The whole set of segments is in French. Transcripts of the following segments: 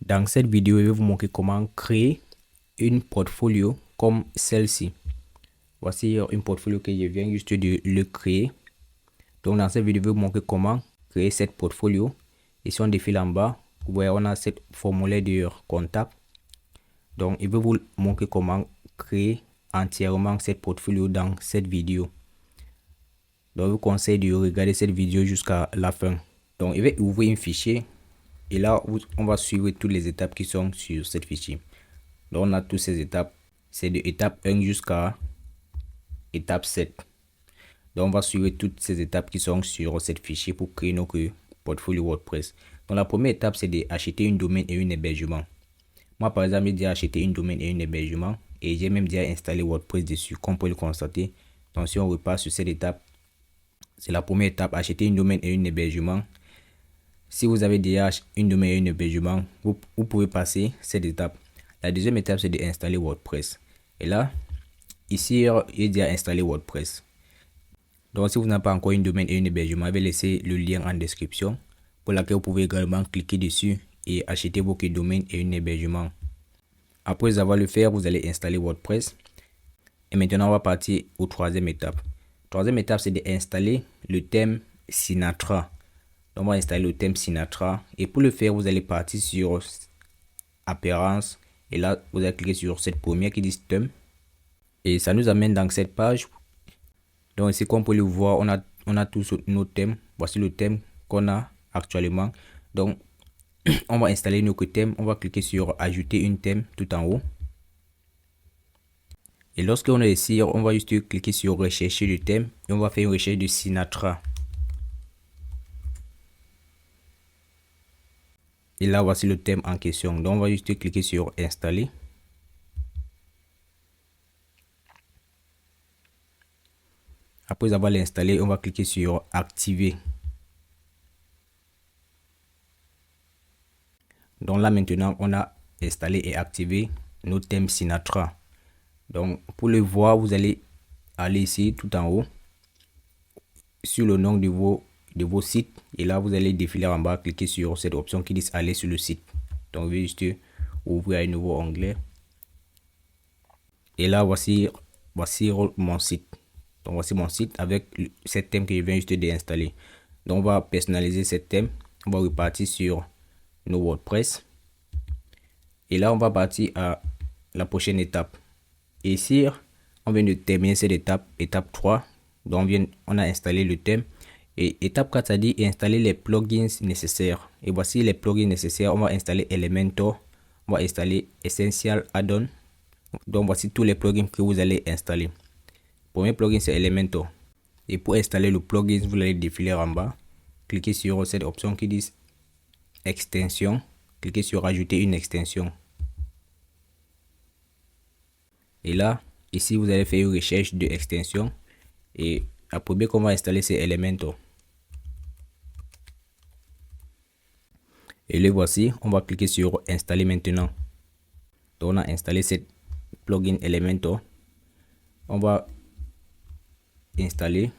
Dans cette vidéo, je vais vous montrer comment créer une portfolio comme celle-ci. Voici une portfolio que je viens juste de le créer. Donc dans cette vidéo, je vais vous montrer comment créer cette portfolio. Et si on défile en bas, vous voyez, on a cette formulaire de contact. Donc je vais vous montrer comment créer entièrement cette portfolio dans cette vidéo. Donc je vous conseille de regarder cette vidéo jusqu'à la fin. Donc je vais ouvrir un fichier. Et là, on va suivre toutes les étapes qui sont sur cette fichier. Donc, on a toutes ces étapes. C'est de étape 1 jusqu'à étape 7. Donc, on va suivre toutes ces étapes qui sont sur cette fichier pour créer notre portfolio WordPress. Donc, la première étape, c'est d'acheter une domaine et un hébergement. Moi, par exemple, j'ai déjà acheté une domaine et un hébergement. Et j'ai même déjà installé WordPress dessus, comme vous pouvez le constater. Donc, si on repart sur cette étape, c'est la première étape, acheter une domaine et un hébergement. Si vous avez déjà une domaine et un hébergement, vous pouvez passer cette étape. La deuxième étape, c'est d'installer WordPress. Et là, ici, j'ai déjà installé WordPress. Donc, si vous n'avez pas encore une domaine et un hébergement, je vais laisser le lien en description pour laquelle vous pouvez également cliquer dessus et acheter votre domaine et un hébergement. Après avoir le fait, vous allez installer WordPress. Et maintenant, on va partir aux troisième étape. Troisième étape, c'est d'installer le thème Sinatra. Donc, on va installer le thème Sinatra. Et pour le faire, vous allez partir sur Apparence. Et là, vous allez cliquer sur cette première qui dit thème. Et ça nous amène dans cette page. Donc, ici, comme vous pouvez le voir, on a tous nos thèmes. Voici le thème qu'on a actuellement. Donc, on va installer notre thème. On va cliquer sur Ajouter une thème tout en haut. Et lorsqu'on est ici, on va juste cliquer sur Rechercher le thème. Et on va faire une recherche de Sinatra. Et là, voici le thème en question. Donc, on va juste cliquer sur Installer. Après avoir l'installé, on va cliquer sur Activer. Donc là, maintenant, on a installé et activé notre thème Sinatra. Donc, pour le voir, vous allez aller ici tout en haut sur le nom de vos sites. Et là, vous allez défiler en bas, cliquer sur cette option qui dit aller sur le site. Donc, je vais juste ouvrir un nouveau onglet. Et là, voici mon site. Donc, voici mon site avec ce thème que je viens juste d'installer. Donc, on va personnaliser ce thème. On va repartir sur nos WordPress. Et là, on va partir à la prochaine étape. Et ici, on vient de terminer cette étape, étape 3. Donc, on a installé le thème. Et étape 4, ça dit installer les plugins nécessaires. Et voici les plugins nécessaires. On va installer Elementor. On va installer Essential Add-on. Donc, voici tous les plugins que vous allez installer. Le premier plugin, c'est Elementor. Et pour installer le plugin, vous allez défiler en bas. Cliquez sur cette option qui dit Extension. Cliquez sur Ajouter une extension. Et là, ici, vous allez faire une recherche de extension. Et la première qu'on va installer, c'est Elementor. Et le voici. On va cliquer sur Installer maintenant. Donc, on a installé cette plugin Elementor. On va installer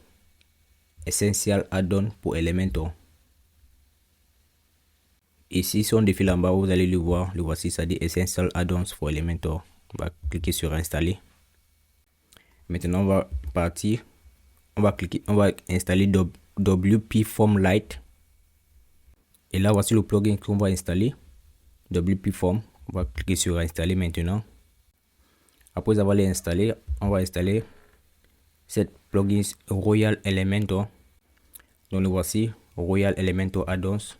Essential Add-on pour Elementor. Ici, si on défile en bas, vous allez le voir. Le voici, ça dit Essential Add-ons pour Elementor. On va cliquer sur Installer. Maintenant, on va partir. On va installer WP Form Lite. Et là, voici le plugin qu'on va installer. WP Form. On va cliquer sur Installer maintenant. Après avoir l'installé, on va installer cette plugin Royal Elementor. Donc, le voici Royal Elementor Add-ons.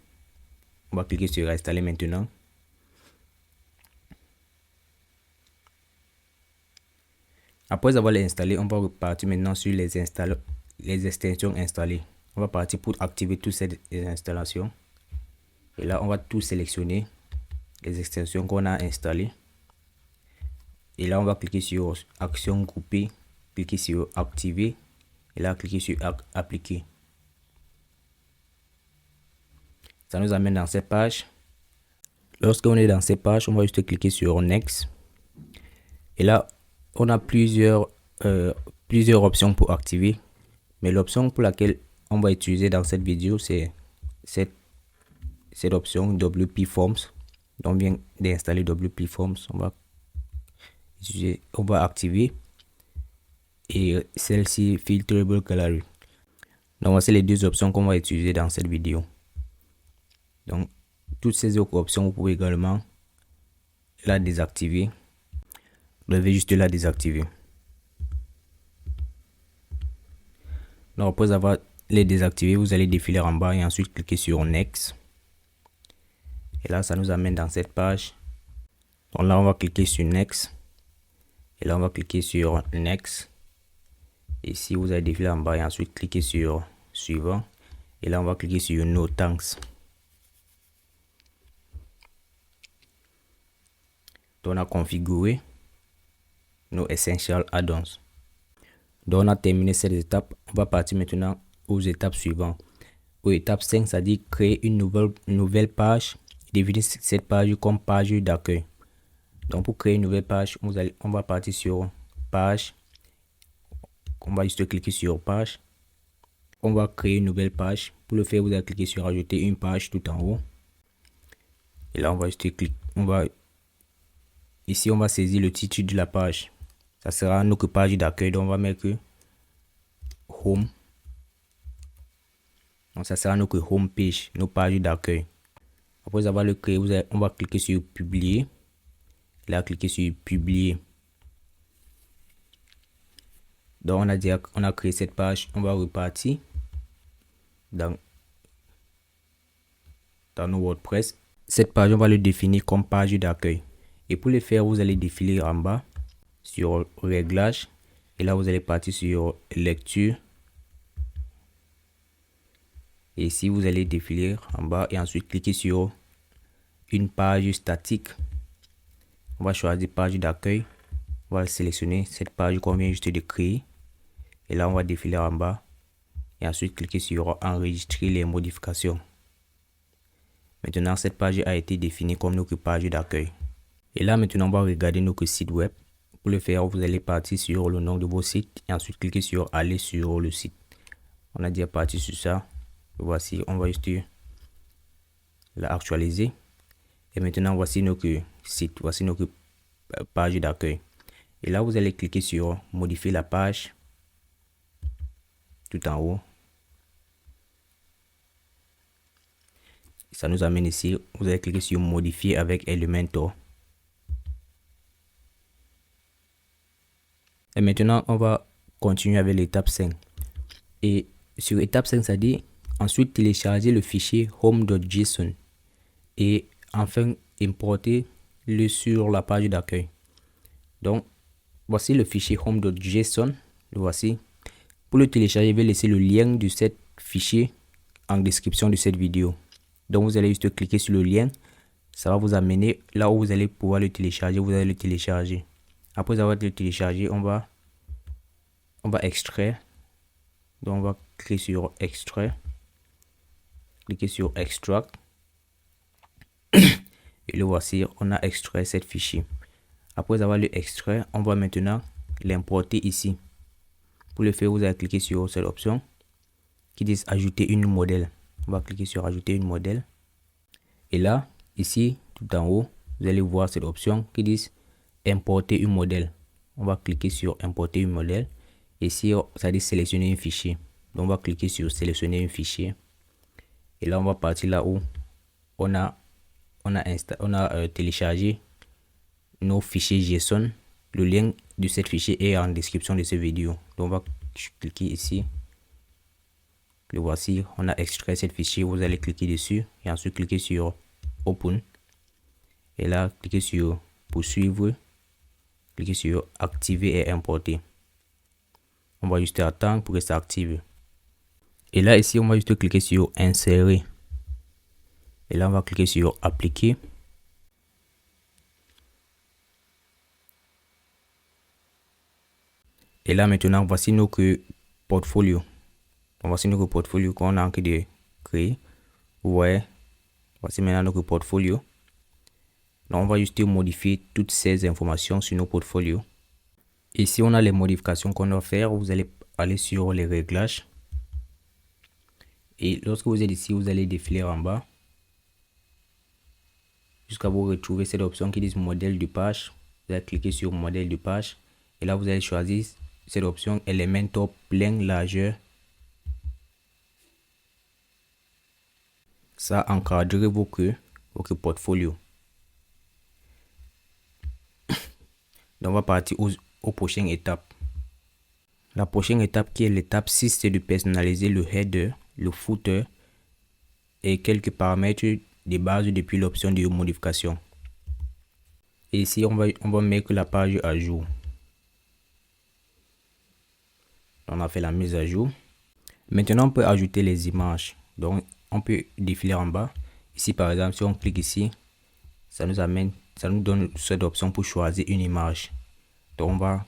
On va cliquer sur Installer maintenant. Après avoir installé, on va repartir maintenant sur les extensions installées. On va partir pour activer toutes ces installations. Et là, on va tout sélectionner les extensions qu'on a installées. Et là, on va cliquer sur Action groupée, cliquer sur Activer. Et là, cliquer sur Appliquer. Ça nous amène dans cette page. Lorsqu'on est dans cette page, on va juste cliquer sur Next. Et là, on a plusieurs options pour activer. Mais l'option pour laquelle on va utiliser dans cette vidéo, c'est cette option WP Forms. Donc, on vient d'installer WP Forms. On va activer et celle-ci Filterable Gallery. Donc, voici les deux options qu'on va utiliser dans cette vidéo. Donc, toutes ces autres options, vous pouvez également la désactiver. Vous devez juste la désactiver. Donc, après avoir les désactivés, vous allez défiler en bas et ensuite cliquer sur Next. Et là, ça nous amène dans cette page. Donc là, on va cliquer sur Next. Et là, on va cliquer sur Next. Et ici, vous allez défiler en bas et ensuite cliquer sur Suivant. Et là, on va cliquer sur No Thanks. Donc, on a configuré nos Essential Add-ons. Donc, on a terminé cette étape. On va partir maintenant aux étapes suivantes. Aux étapes 5, ça dit créer une nouvelle page. Définir cette page comme page d'accueil. Donc, pour créer une nouvelle page, on va partir sur page. On va juste cliquer sur page. On va créer une nouvelle page. Pour le faire, vous allez cliquer sur ajouter une page tout en haut. Et là, on va juste cliquer. Ici, on va saisir le titre de la page. Ça sera notre page d'accueil. Donc, on va mettre Home. Donc, ça sera notre home page, nos pages d'accueil. Après avoir le créé, on va cliquer sur Publier. Et là, cliquer sur Publier. Donc, on a créé cette page. On va repartir dans nos WordPress. Cette page, on va le définir comme page d'accueil. Et pour le faire, vous allez défiler en bas sur Réglages. Et là, vous allez partir sur Lecture. Et ici, vous allez défiler en bas et ensuite cliquer sur une page statique. On va choisir page d'accueil. On va sélectionner cette page qu'on vient juste de créer. Et là, on va défiler en bas. Et ensuite, cliquer sur Enregistrer les modifications. Maintenant, cette page a été définie comme notre page d'accueil. Et là, maintenant, on va regarder notre site web. Pour le faire, vous allez partir sur le nom de vos sites. Et ensuite, cliquer sur Aller sur le site. On a déjà parti sur ça. Voici, on va juste la actualiser. Et maintenant, voici notre site. Voici notre page d'accueil. Et là, vous allez cliquer sur Modifier la page. Tout en haut. Ça nous amène ici. Vous allez cliquer sur Modifier avec Elementor. Et maintenant, on va continuer avec l'étape 5. Et sur l'étape 5, ça dit ensuite télécharger le fichier home.json et enfin importer le sur la page d'accueil. Donc, voici le fichier home.json. Le voici. Pour le télécharger, je vais laisser le lien de ce fichier en description de cette vidéo. Donc, vous allez juste cliquer sur le lien. Ça va vous amener là où vous allez pouvoir le télécharger. Vous allez le télécharger. Après avoir le téléchargé, on va extraire. Donc, on va cliquer sur Extraire. Cliquez sur Extract. Et le voici, on a extrait cette fichier. Après avoir le extrait, on va maintenant l'importer ici. Pour le faire, vous allez cliquer sur cette option qui dit ajouter une modèle. On va cliquer sur ajouter une modèle. Et là, ici, tout en haut, vous allez voir cette option qui dit importer une modèle. On va cliquer sur importer une modèle. Ici, ça dit sélectionner un fichier. Donc, on va cliquer sur sélectionner un fichier. Et là, on va partir là où on a téléchargé nos fichiers JSON. Le lien de ce fichier est en description de cette vidéo. Donc, on va cliquer ici. Le voici. On a extrait ce fichier. Vous allez cliquer dessus et ensuite cliquer sur Open. Et là, cliquez sur Poursuivre. Cliquez sur Activer et Importer. On va juste attendre pour que ça active. Et là, ici, on va juste cliquer sur Insérer. Et là, on va cliquer sur Appliquer. Et là, maintenant, voici notre portfolio. Donc, voici notre portfolio qu'on a en train de créer. Vous voyez, voici maintenant notre portfolio. Donc, on va juste modifier toutes ces informations sur nos portfolios. Ici, on a les modifications qu'on doit faire. Vous allez aller sur les réglages. Et lorsque vous êtes ici, vous allez défiler en bas. jusqu'à vous retrouver cette option qui dit modèle de page. Vous allez cliquer sur modèle de page et là vous allez choisir cette option Elementor plein largeur. Ça encadre votre portfolio. Donc on va partir aux prochaines étapes. La prochaine étape qui est l'étape 6, c'est de personnaliser le header, le footer et quelques paramètres de base depuis l'option de modification. Et ici, on va mettre la page à jour. On a fait la mise à jour. Maintenant, on peut ajouter les images. Donc, on peut défiler en bas. Ici, par exemple, si on clique ici, ça nous donne cette option pour choisir une image. Donc, on va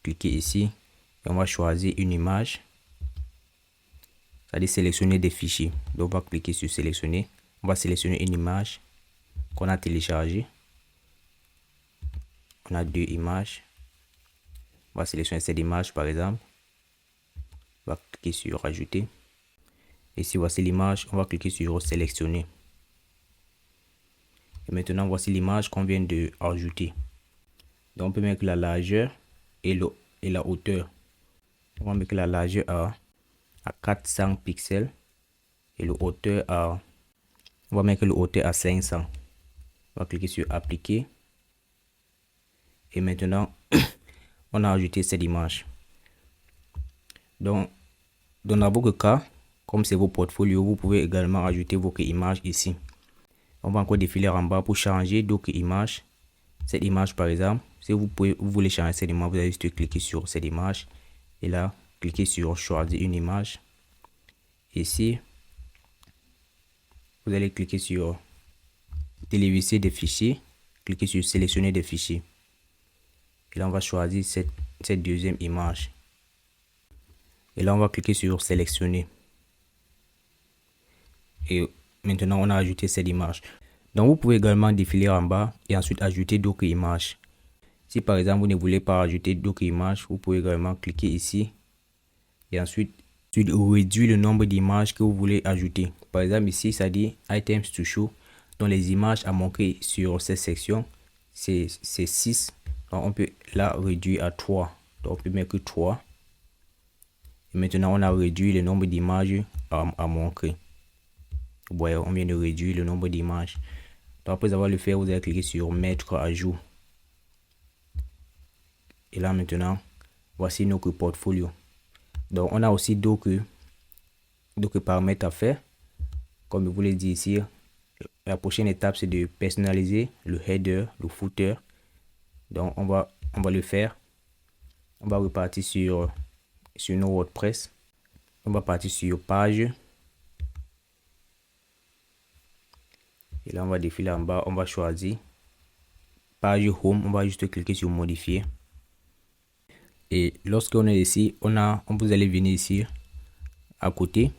cliquer ici et on va choisir une image. C'est-à-dire sélectionner des fichiers. Donc, on va cliquer sur sélectionner. On va sélectionner une image qu'on a téléchargée. On a 2 images. On va sélectionner cette image par exemple. On va cliquer sur ajouter. Et si voici l'image, on va cliquer sur sélectionner. Et maintenant voici l'image qu'on vient de ajouter. Donc on peut mettre la largeur et la hauteur. On va mettre la largeur à 400 pixels et le hauteur on va mettre le hauteur à 500. On va cliquer sur appliquer. Et maintenant, on a ajouté cette image. Donc, dans votre cas, comme c'est vos portfolios, vous pouvez également ajouter votre image ici. On va encore défiler en bas pour changer d'autres images. Cette image, par exemple, si vous voulez changer cette image, vous allez juste cliquer sur cette image. Et là, cliquez sur choisir une image. Ici, vous allez cliquer sur téléviser des fichiers. Cliquez sur sélectionner des fichiers. Et là, on va choisir cette deuxième image. Et là, on va cliquer sur sélectionner. Et maintenant, on a ajouté cette image. Donc, vous pouvez également défiler en bas et ensuite ajouter d'autres images. Si par exemple, vous ne voulez pas ajouter d'autres images, vous pouvez également cliquer ici. Et ensuite réduire le nombre d'images que vous voulez ajouter. Par exemple, ici, ça dit Items to show. Donc, les images à montrer sur cette section, c'est 6. Donc, on peut la réduire à 3. Donc, on peut mettre 3. Et maintenant, on a réduit le nombre d'images à montrer. Vous voyez, on vient de réduire le nombre d'images. Donc, après avoir le fait, vous allez cliquer sur mettre à jour. Et là, maintenant, voici notre portfolio. Donc, on a aussi d'autres paramètres à faire. Comme je vous l'ai dit ici, la prochaine étape, c'est de personnaliser le header, le footer. Donc, on va le faire. On va repartir sur nos WordPress. On va partir sur page. Et là, on va défiler en bas. On va choisir page home. On va juste cliquer sur modifier. Et lorsqu'on est ici, vous allez venir ici à côté.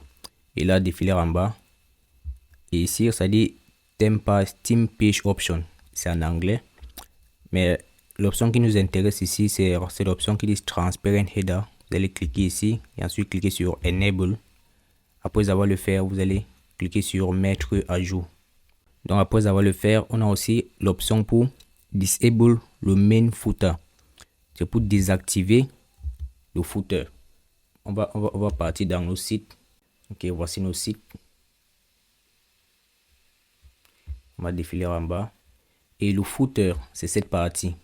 Et là, défiler en bas. Et ici, ça dit Theme Page Option. C'est en anglais. Mais l'option qui nous intéresse ici, c'est l'option qui dit Transparent Header. Vous allez cliquer ici et ensuite cliquer sur Enable. Après avoir le faire, vous allez cliquer sur Mettre à jour. Donc après avoir le faire, on a aussi l'option pour Disable le main footer. C'est pour désactiver le footer. On va partir dans nos sites. Ok, voici nos sites. On va défiler en bas. Et le footer, c'est cette partie.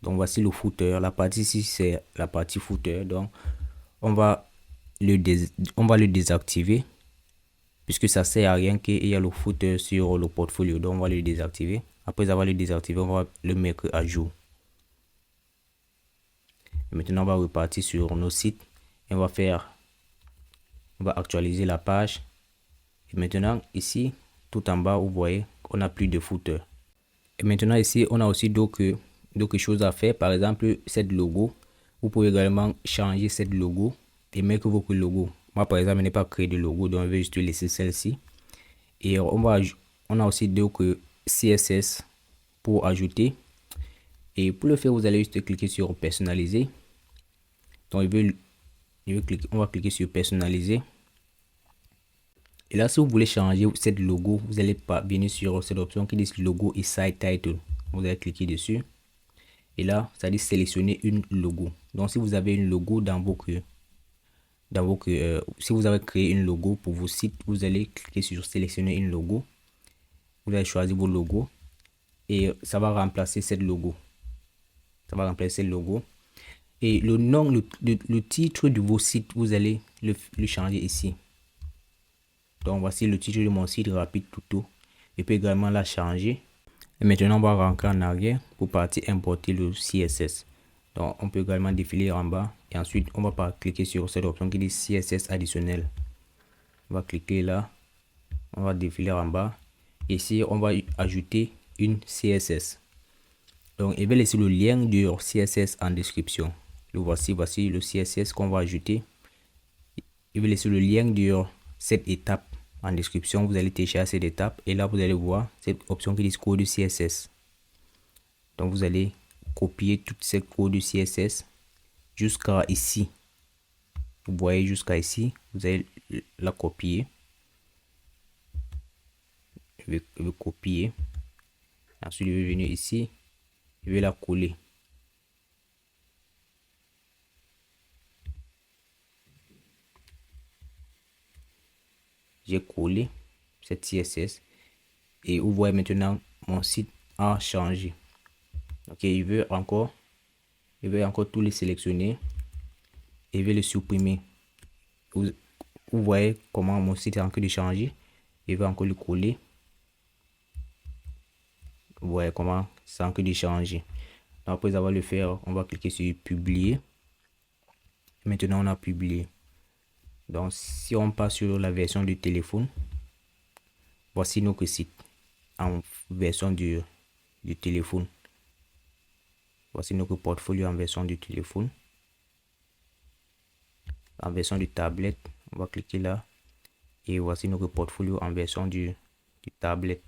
Donc voici le footer. La partie ici, c'est la partie footer. Donc on va le désactiver. Puisque ça sert à rien qu'il y ait le footer sur le portfolio. Donc on va le désactiver. Après avoir le désactivé, on va le mettre à jour. Et maintenant on va repartir sur nos sites. Et on va actualiser la page. Et maintenant ici, tout en bas, vous voyez qu'on n'a plus de footer. Et maintenant ici, on a aussi d'autres choses à faire. Par exemple, cette logo. Vous pouvez également changer cette logo et mettre votre logo. Moi, par exemple, je n'ai pas créé de logo, donc je vais juste laisser celle-ci. Et on a aussi d'autres CSS pour ajouter. Et pour le faire, vous allez juste cliquer sur personnaliser. Donc, on va cliquer sur personnaliser. Et là, si vous voulez changer cette logo, vous allez venir sur cette option qui dit logo et site title. Vous allez cliquer dessus. Et là, ça dit sélectionner une logo. Donc, si vous avez une logo si vous avez créé une logo pour vos sites, vous allez cliquer sur sélectionner une logo. Vous allez choisir vos logos et ça va remplacer cette logo. Ça va remplacer le logo. Et le nom, le titre de vos sites, vous allez le changer ici. Donc, voici le titre de mon site rapide tuto. Je peux également la changer. Et maintenant, on va rentrer en arrière pour partir importer le CSS. Donc, on peut également défiler en bas. Et ensuite, on va cliquer sur cette option qui dit CSS additionnel. On va cliquer là. On va défiler en bas. Ici, on va ajouter une CSS. Donc, je vais laisser le lien du CSS en description. Voici le CSS qu'on va ajouter. Je vais laisser le lien de cette étape en description. Vous allez télécharger cette étape et là, vous allez voir cette option qui dit code CSS. Donc, vous allez copier toute cette code du CSS jusqu'à ici. Vous voyez jusqu'à ici. Vous allez la copier. Je vais copier. Ensuite, je vais venir ici. Je vais la coller. J'ai collé cette CSS et vous voyez maintenant mon site a changé. Ok, je vais encore tout les sélectionner et je vais le supprimer. Vous voyez comment mon site est en train de changer. Je vais encore le coller. Vous voyez comment c'est en train de changer. Donc, après avoir le faire, on va cliquer sur publier. Maintenant, on a publié. Donc, si on passe sur la version du téléphone, voici notre site en version du téléphone. Voici notre portfolio en version du téléphone. En version du tablette, on va cliquer là. Et voici notre portfolio en version du tablette.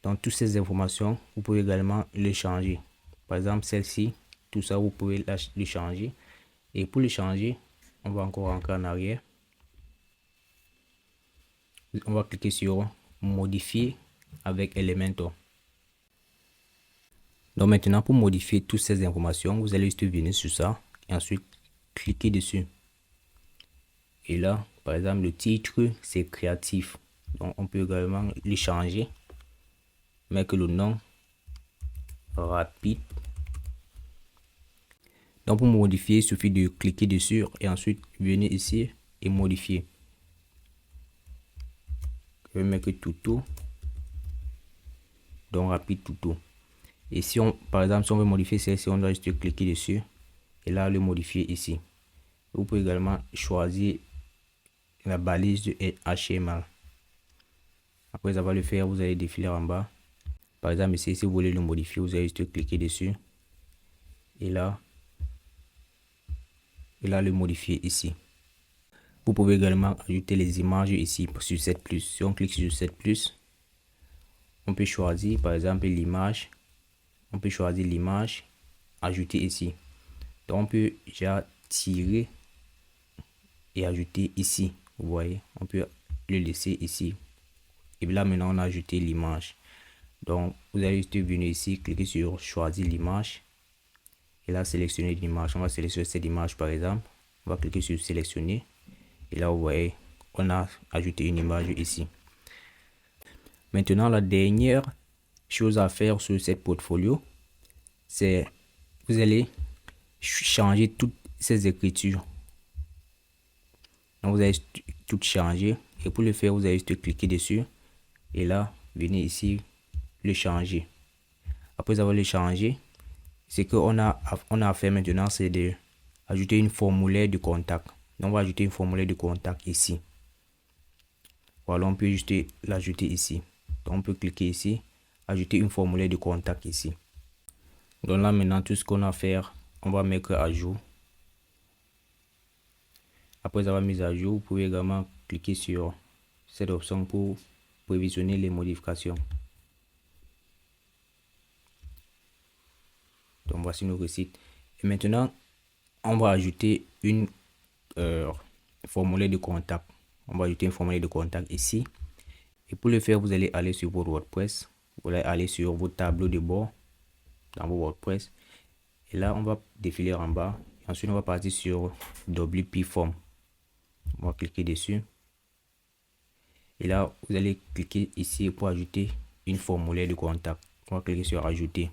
Donc, toutes ces informations, vous pouvez également les changer. Par exemple, celle-ci, tout ça, vous pouvez les changer. Et pour les changer, on va encore rentrer en arrière. On va cliquer sur modifier avec Elementor. Donc maintenant, pour modifier toutes ces informations, vous allez juste venir sur ça et ensuite cliquer dessus. Et là, par exemple, le titre, c'est créatif. Donc on peut également le changer. Mettre le nom rapide. Donc pour modifier, il suffit de cliquer dessus et ensuite venir ici et modifier. Je vais mettre tuto. Donc rapide tuto. Et si on, par exemple, si on veut modifier celle-ci, on doit juste cliquer dessus et là le modifier ici. Vous pouvez également choisir la balise de HTML. Après avoir le faire, vous allez défiler en bas. Par exemple, ici, si vous voulez le modifier, vous allez juste cliquer dessus et là le modifier ici. Vous pouvez également ajouter les images ici sur 7+. Si on clique sur 7+, on peut choisir par exemple l'image. On peut choisir l'image, ajouter ici. Donc on peut déjà tirer et ajouter ici. Vous voyez, on peut le laisser ici. Et là maintenant on a ajouté l'image. Donc vous allez juste venir ici, cliquer sur choisir l'image. Et là sélectionner l'image. On va sélectionner cette image par exemple. On va cliquer sur sélectionner. Et là vous voyez, on a ajouté une image ici. Maintenant la dernière chose à faire sur cette portfolio, c'est vous allez changer toutes ces écritures. Donc vous allez tout changer et pour le faire vous allez juste cliquer dessus et là venir ici le changer. Après avoir le changé, ce qu'on a à faire maintenant, c'est de ajouter une formulaire de contact. Donc on va ajouter une formulaire de contact ici. Voilà, on peut juste l'ajouter ici. Donc on peut cliquer ici, ajouter une formulaire de contact ici. Donc là maintenant tout ce qu'on a à faire, on va mettre à jour. Après avoir mis à jour, vous pouvez également cliquer sur cette option pour prévisionner les modifications. Donc voici notre site. Et maintenant, on va ajouter une formulaire de contact. On va ajouter un formulaire de contact ici. Et pour le faire, vous allez aller sur votre WordPress. Vous allez aller sur vos tableaux de bord dans vos WordPress. Et là, on va défiler en bas. Et ensuite, on va partir sur WP Form. On va cliquer dessus. Et là, vous allez cliquer ici pour ajouter une formulaire de contact. On va cliquer sur ajouter.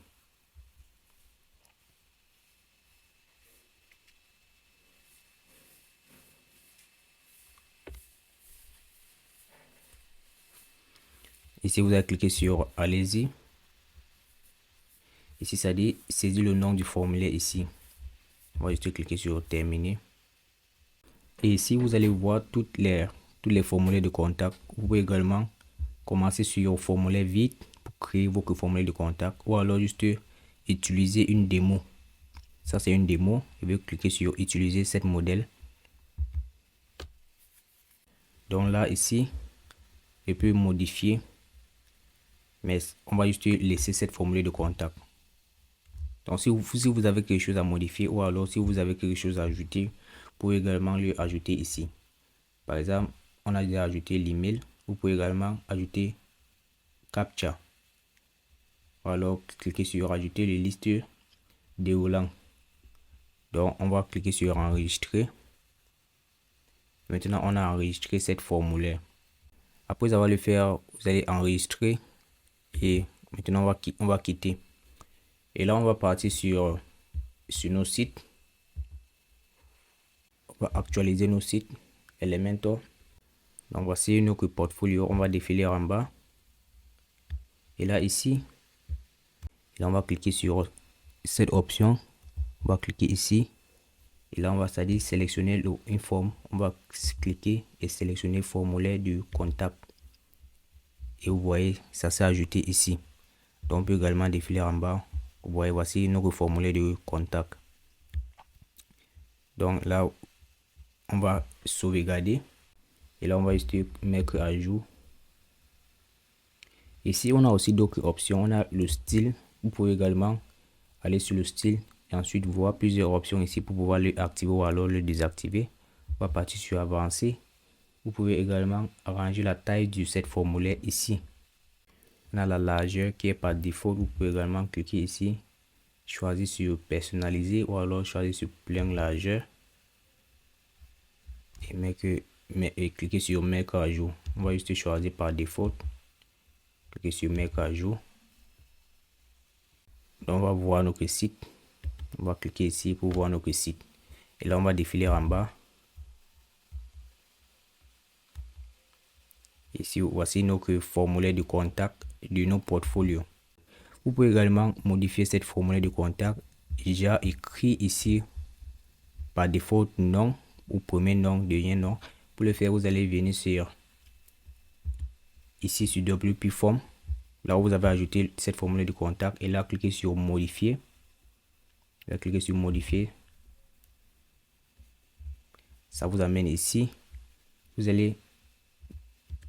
Ici, vous allez cliquer sur allez-y. Ici, ça dit saisir le nom du formulaire ici. On va juste cliquer sur terminer. Et ici, vous allez voir tous les formulaires de contact. Vous pouvez également commencer sur formulaire vide pour créer votre formulaire de contact, ou alors juste utiliser une démo. Ça, c'est une démo. Je vais cliquer sur utiliser cette modèle. Donc là, ici, je peux modifier, mais on va juste laisser cette formulaire de contact. Donc si vous avez quelque chose à modifier, ou alors si vous avez quelque chose à ajouter, vous pouvez également le ajouter ici. Par exemple, on a déjà ajouté l'email. Vous pouvez également ajouter CAPTCHA. Ou alors cliquer sur ajouter les listes déroulant. Donc on va cliquer sur enregistrer. Maintenant on a enregistré cette formulaire. Après avoir le faire, vous allez enregistrer et maintenant on va quitter. Et là on va partir sur nos sites. On va actualiser nos sites Elementor. Donc voici notre portfolio. On va défiler en bas. Et là ici, et là, on va cliquer sur cette option. On va cliquer ici. Et là on va sélectionner une forme. On va cliquer et sélectionner formulaire du contact. Et vous voyez, ça s'est ajouté ici. Donc on peut également défiler en bas. Vous voyez, voici notre formulaire de contact. Donc là, on va sauvegarder. Et là, on va juste mettre à jour. Ici, on a aussi d'autres options. On a le style. Vous pouvez également aller sur le style et ensuite voir plusieurs options ici pour pouvoir le activer ou alors le désactiver. On va partir sur avancer. Vous pouvez également arranger la taille de cette formulaire ici. On a la largeur qui est par défaut. Vous pouvez également cliquer ici, choisir sur personnaliser ou alors choisir sur plein largeur et cliquer sur mettre à jour. On va juste choisir par défaut. Cliquer sur mettre à jour. Donc on va voir notre site. On va cliquer ici pour voir notre site. Et là on va défiler en bas. Ici voici notre formulaire de contact de nos portfolios. Vous pouvez également modifier cette formulaire de contact. J'ai écrit ici par défaut nom ou premier nom, deuxième nom. Pour le faire, vous allez venir sur ici sur WP Form. Là où vous avez ajouté cette formulaire de contact et là cliquez sur modifier. Là cliquez sur modifier. Ça vous amène ici. Vous allez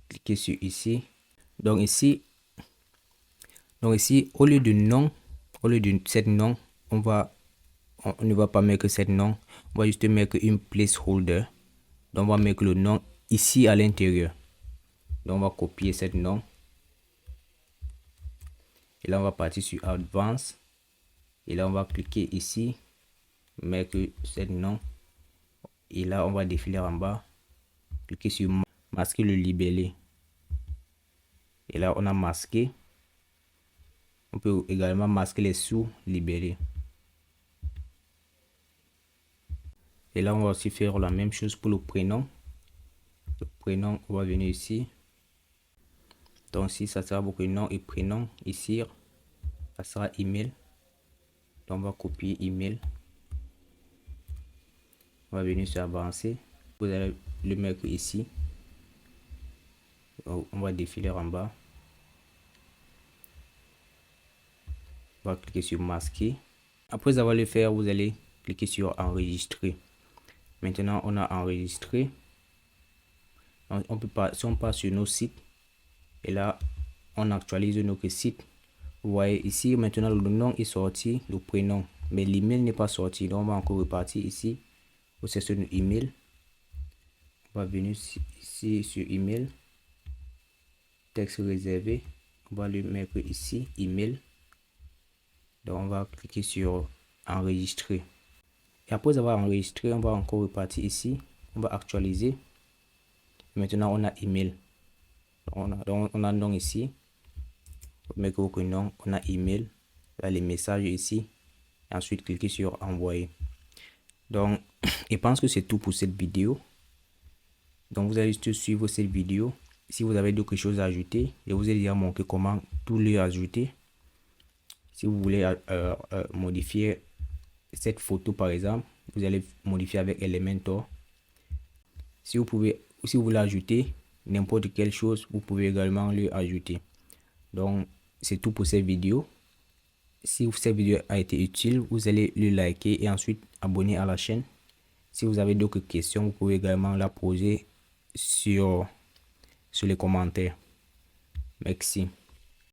cliquer sur ici. Donc ici, au lieu de nom, au lieu de cette nom, on ne va pas mettre cette nom. On va juste mettre une placeholder. Donc on va mettre le nom ici à l'intérieur. Donc on va copier cette nom. Et là on va partir sur Advanced. Et là on va cliquer ici, mettre cette nom. Et là on va défiler en bas. Cliquer sur masquer le libellé. Et là on a masqué. On peut également masquer les sous-libellés. Et là on va aussi faire la même chose pour le prénom. Le prénom, on va venir ici. Donc si ça sera votre nom et prénom, ici ça sera email. Donc on va copier email. On va venir sur avancer. Vous allez le mettre ici. Donc, on va défiler en bas. On va cliquer sur masquer. Après avoir le faire, vous allez cliquer sur enregistrer. Maintenant on a enregistré. On peut pas, si on passe sur nos sites et là on actualise notre site. Vous voyez ici maintenant le nom est sorti, le prénom, mais l'email n'est pas sorti. Donc on va encore repartir ici au section email. On va venir ici sur email, texte réservé, on va le mettre ici, email. Donc on va cliquer sur enregistrer. Et après avoir enregistré, on va encore repartir ici, on va actualiser. Maintenant on a email. On a un nom ici, on met aucun nom, on a email, là, les messages ici, et ensuite cliquer sur envoyer. Donc je pense que c'est tout pour cette vidéo. Donc vous allez juste suivre cette vidéo. Si vous avez d'autres choses à ajouter, je vous ai déjà montré comment tout les ajouter. Si vous voulez modifier cette photo par exemple, vous allez modifier avec Elementor. Si vous voulez ajouter n'importe quelle chose, vous pouvez également le ajouter. Donc c'est tout pour cette vidéo. Si cette vidéo a été utile, vous allez le liker et ensuite abonner à la chaîne. Si vous avez d'autres questions, vous pouvez également la poser sur les commentaires. Merci.